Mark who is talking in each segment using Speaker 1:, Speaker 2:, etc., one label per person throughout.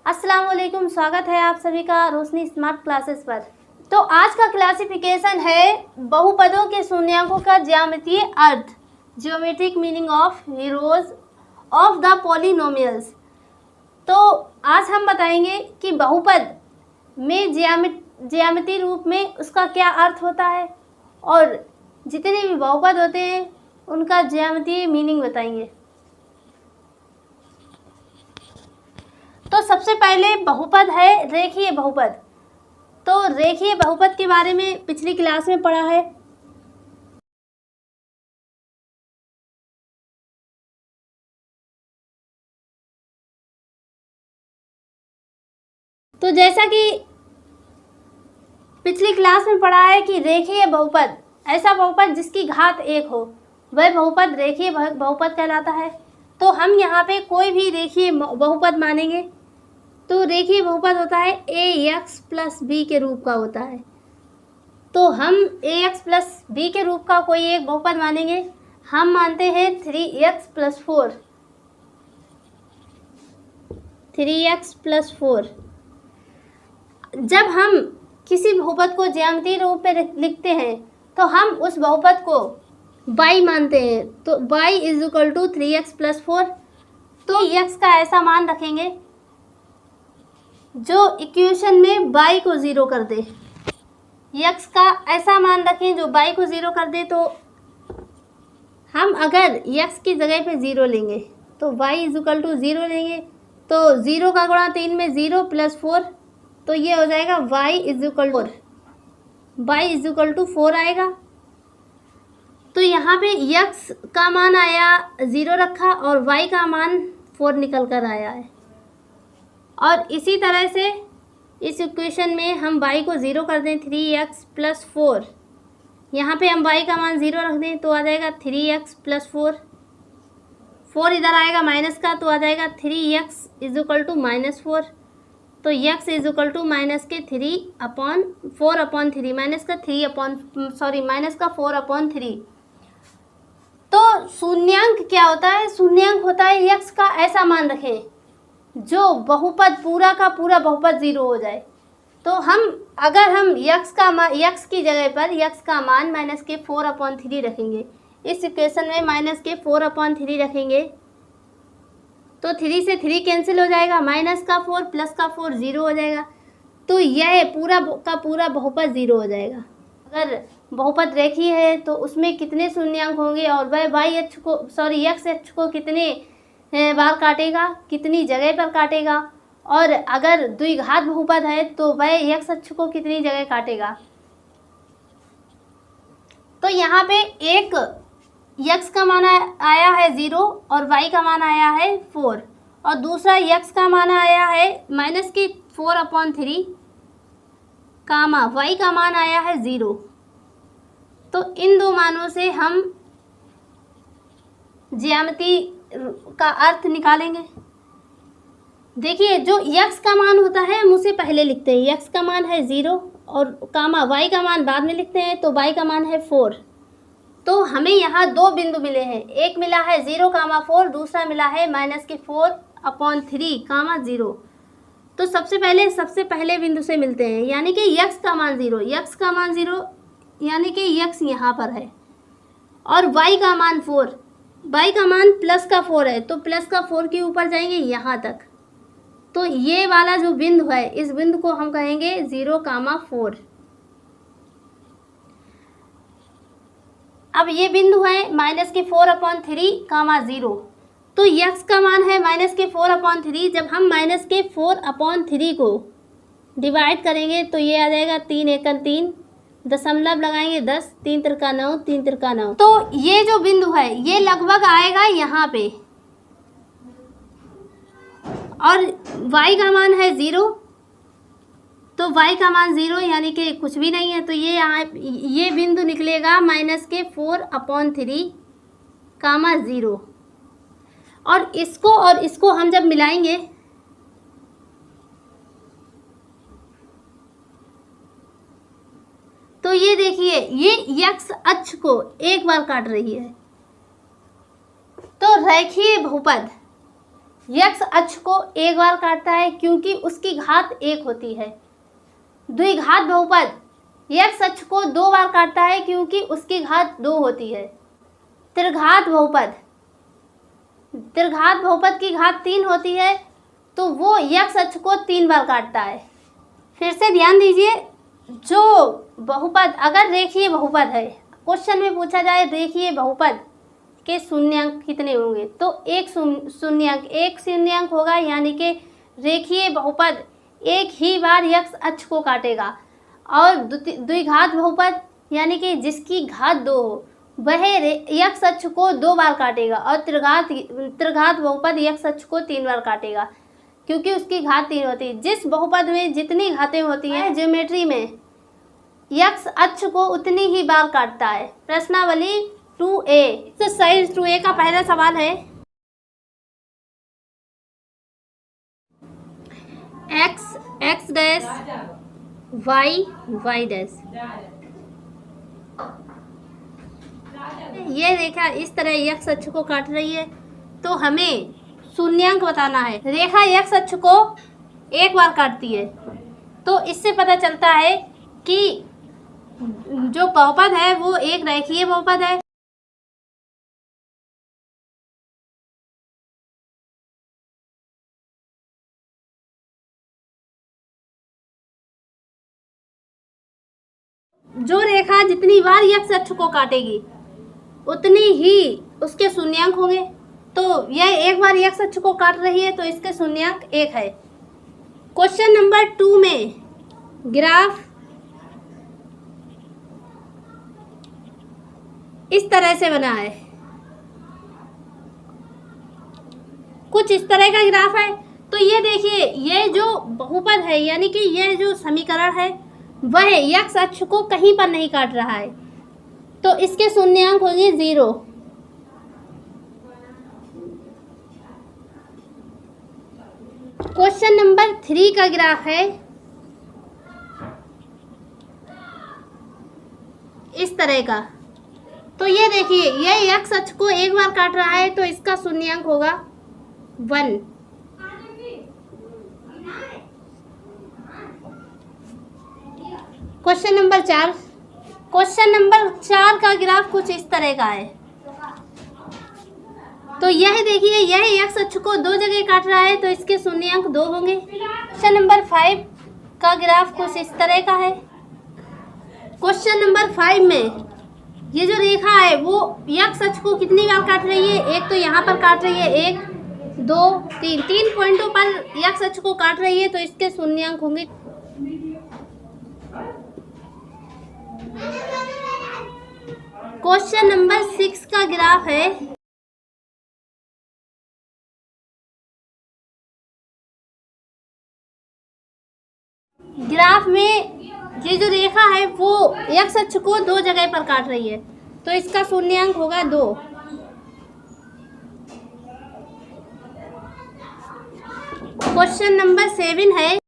Speaker 1: अस्सलाम वालेकुम, स्वागत है आप सभी का रोशनी स्मार्ट क्लासेस पर। तो आज का क्लासिफिकेशन है बहुपदों के शून्यांकों का ज्यामितीय अर्थ, geometric meaning of zeros of the polynomials. तो आज हम बताएंगे कि बहुपद में ज्यामितीय रूप में उसका क्या अर्थ होता है और जितने भी बहुपद होते हैं उनका ज्यामितीय मीनिंग बताएंगे। तो सबसे पहले बहुपद है रेखीय बहुपद। तो रेखीय बहुपद के बारे में पिछली क्लास में पढ़ा है। तो जैसा कि पिछली क्लास में पढ़ा है कि रेखीय बहुपद ऐसा बहुपद जिसकी घात 1 हो, वह बहुपद रेखीय बहुपद कहलाता है। तो हम यहाँ पे कोई भी रेखीय बहुपद मानेंगे तो रेखीय बहुपद होता है ax प्लस बी के रूप का होता है। तो हम ax प्लस बी के रूप का कोई एक बहुपद मानेंगे। हम मानते हैं 3x प्लस 4, 3x प्लस 4। जब हम किसी बहुपद को ज्यामितीय रूप में लिखते हैं तो हम उस बहुपद को y मानते हैं। तो y is equal to 3x plus 4। तो x का ऐसा मान रखेंगे जो इक्वेशन में y को 0 कर दे। x का ऐसा मान रखें जो y को 0 कर दे। तो हम अगर x की जगह पे 0 लेंगे तो y इज इक्वल टू 0 लेंगे। तो 0 का गुणा 3 में 0 प्लस 4, तो ये हो जाएगा y is equal to 4, y is equal to 4 आएगा। तो यहाँ पे x का मान आया 0 रखा और y का मान 4 निकल कर आया है। और इसी तरह से इस इक्वेशन में हम y को 0 कर दें 3x प्लस 4। यहाँ पे हम y का मान 0 रख दें तो आ जाएगा 3x प्लस 4। 4 इधर आएगा माइनस का तो आ जाएगा 3x is equal to minus 4। तो x is equal to minus के 4 अपॉन 3, माइनस का 4 अपॉन 3। तो शून्यांक क्या होता है? शून्यांक होता है x का ऐसा मान रखें जो बहुपद पूरा का पूरा बहुपद 0 हो जाए। तो अगर हम x की जगह पर x का मान माइनस के 4 अपॉन 3 रखेंगे, इस इक्वेशन में माइनस के 4 अपॉन 3 रखेंगे तो 3 से 3 कैंसिल हो जाएगा, माइनस का 4 प्लस का 4 0 हो जाएगा। तो यह पूरा का पूरा बहुपद 0 हो जाएगा। अगर बहुपद रेखीय है तो उसमें कितने शून्यांक होंगे और वह x को कितने बार काटेगा, कितनी जगह पर काटेगा, और अगर द्विघात बहुपद है तो वह x अक्ष को कितनी जगह काटेगा। तो यहाँ पे एक x का मान आया है 0 और y का मान आया है 4 और दूसरा x का मान आया है माइनस की 4 अपॉन 3 कामा y का मान आया है 0। तो इन दो मानों से हम ज्यामिति का अर्थ निकालेंगे। देखिए, जो x का मान होता है हम उसे पहले लिखते हैं। x का मान है 0 और कामा y का मान बाद में लिखते हैं। तो y का मान है 4। तो हमें यहाँ दो बिंदु मिले हैं, एक मिला है 0 कामा 4, दूसरा मिला है माइनस के 4 अपॉन 3 कामा 0। तो सबसे पहले बिंदु से मिलते हैं, यानी कि x का मान 0, यानी कि x यहाँ पर है और y का मान 4, y का मान प्लस का 4 है तो प्लस का 4 के ऊपर जाएंगे यहाँ तक। तो ये वाला जो बिंदु है इस बिंदु को हम कहेंगे 0 कामा 4। अब ये बिंदु है माइनस के 4 अपॉन 3 कामा 0। तो x का मान है माइनस के 4 अपॉन 3। जब हम माइनस के 4 अपॉन 3 को डिवाइड करेंगे तो ये आ जाएगा 3 एकम 3, दशमलव लगाएंगे 10, 3 तिरका 9, 3 तिरका 9। तो ये जो बिंदु है ये लगभग आएगा यहाँ पे और y का मान है 0। तो y का मान 0 यानी कि कुछ भी नहीं है। तो ये बिंदु निकलेगा माइनस के 4 अपॉन 3 कामा 0। और इसको हम जब मिलाएंगे तो ये देखिए ये x अक्ष को एक बार काट रही है। तो रेखीय बहुपद यक्स अक्ष को एक बार काटता है क्योंकि उसकी घात 1 होती है। द्विघात बहुपद यक्स अक्ष को 2 बार काटता है क्योंकि उसकी घात 2 होती है। त्रिघात बहुपद की घात 3 होती है तो वो यक्स अक्ष को 3 बार काटता है। फिर से ध्यान दीजिए, जो बहुपद अगर रेखीय बहुपद है, क्वेश्चन में पूछा जाए रेखीय बहुपद के शून्यांक कितने होंगे, तो एक शून्यांक होगा, यानी कि रेखीय बहुपद एक ही बार यक्स अक्ष को काटेगा। और द्विघात बहुपद यानी कि जिसकी घात 2 हो वह यक्स अक्ष को 2 बार काटेगा। और त्रिघात बहुपद यक्स अक्ष को 3 बार काटेगा क्योंकि उसकी घात 3 होती है। जिस बहुपद में जितनी घातें होती हैं ज्योमेट्री में यक्स अक्ष को उतनी ही बार काटता है। प्रश्नावली 2A, एक्सरसाइज 2A का पहला सवाल है x डैश y डैश। ये रेखा इस तरह यक्स अक्ष को काट रही है तो हमें शून्यांक बताना है। रेखा यक्स अक्ष को एक बार काटती है तो इससे पता चलता है कि जो बहुपद है वो एक रेखीय बहुपद है। जो रेखा जितनी बार यक्स अक्ष को काटेगी उतनी ही उसके शून्यांक होंगे। तो यह एक बार यक्स अक्ष को काट रही है तो इसके शून्यांक 1 है। क्वेश्चन नंबर 2 में ग्राफ इस तरह से बना है, कुछ इस तरह का ग्राफ है। तो ये देखिए, ये जो बहुपद है यानी कि यह जो समीकरण है वह यक्स अक्ष को कहीं पर नहीं काट रहा है तो इसके शून्यांक होंगे 0। क्वेश्चन नंबर 3 का ग्राफ है इस तरह का। तो ये देखिए, यह यक्स अक्ष को एक बार काट रहा है तो इसका शून्यांक होगा 1। क्वेश्चन नंबर 4 का ग्राफ कुछ इस तरह का है। तो यह देखिए, यह यक्स अक्ष को 2 जगह काट रहा है तो इसके शून्यांक 2 होंगे। क्वेश्चन नंबर 5 का ग्राफ कुछ इस तरह का है। क्वेश्चन नंबर 5 में ये जो रेखा है वो यक्स अक्ष को कितनी बार काट रही है, एक तो यहाँ पर काट रही है, 1 2 3 पॉइंटों पर यक्स अक्ष को काट रही है तो इसके शून्यांक होंगे। क्वेश्चन नंबर 6 का ग्राफ है ग्राफ में ये जो रेखा है वो यक्स अक्ष को 2 जगह पर काट रही है तो इसका शून्यांक होगा 2। क्वेश्चन नंबर 7 है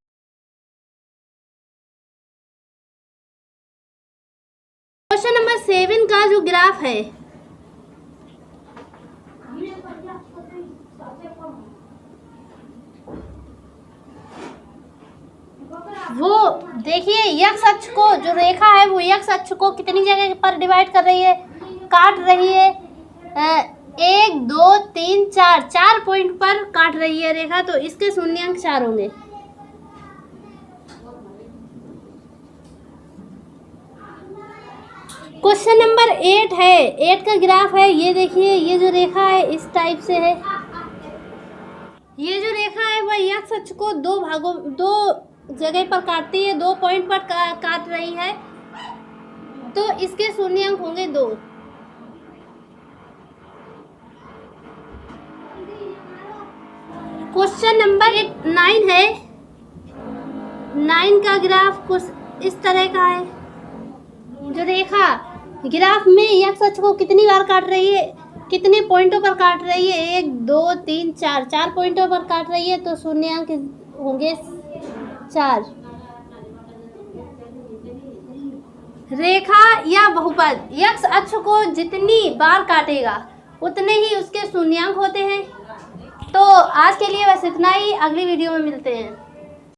Speaker 1: क्वेश्चन नंबर 7 का जो ग्राफ है वो देखिए, यक्स अक्ष को जो रेखा है वो यक्स अक्ष को कितनी जगह पर डिवाइड कर रही है, काट रही है। 1 2 3 4 पॉइंट पर काट रही है रेखा तो इसके शून्यांक 4 होंगे। क्वेश्चन नंबर 8 है, 8 का ग्राफ है। ये देखिए, ये जो रेखा है इस टाइप से है। ये जो रेखा है वह यक्स अक्ष को 2 जगह पर काटती है, 2 पॉइंट पर काट रही है तो इसके शून्यांक होंगे 2। क्वेश्चन नंबर 9 है। 9 का ग्राफ कुछ इस तरह का है। जो रेखा ग्राफ में यक्स अक्ष को कितनी बार काट रही है, कितने पॉइंटों पर काट रही है, 1 2 3 4 पॉइंटों पर काट रही है तो शून्यांक होंगे 4। रेखा या बहुपद यक्स अक्ष को जितनी बार काटेगा उतने ही उसके शून्यांक होते हैं। तो आज के लिए बस इतना ही, अगली वीडियो में मिलते हैं।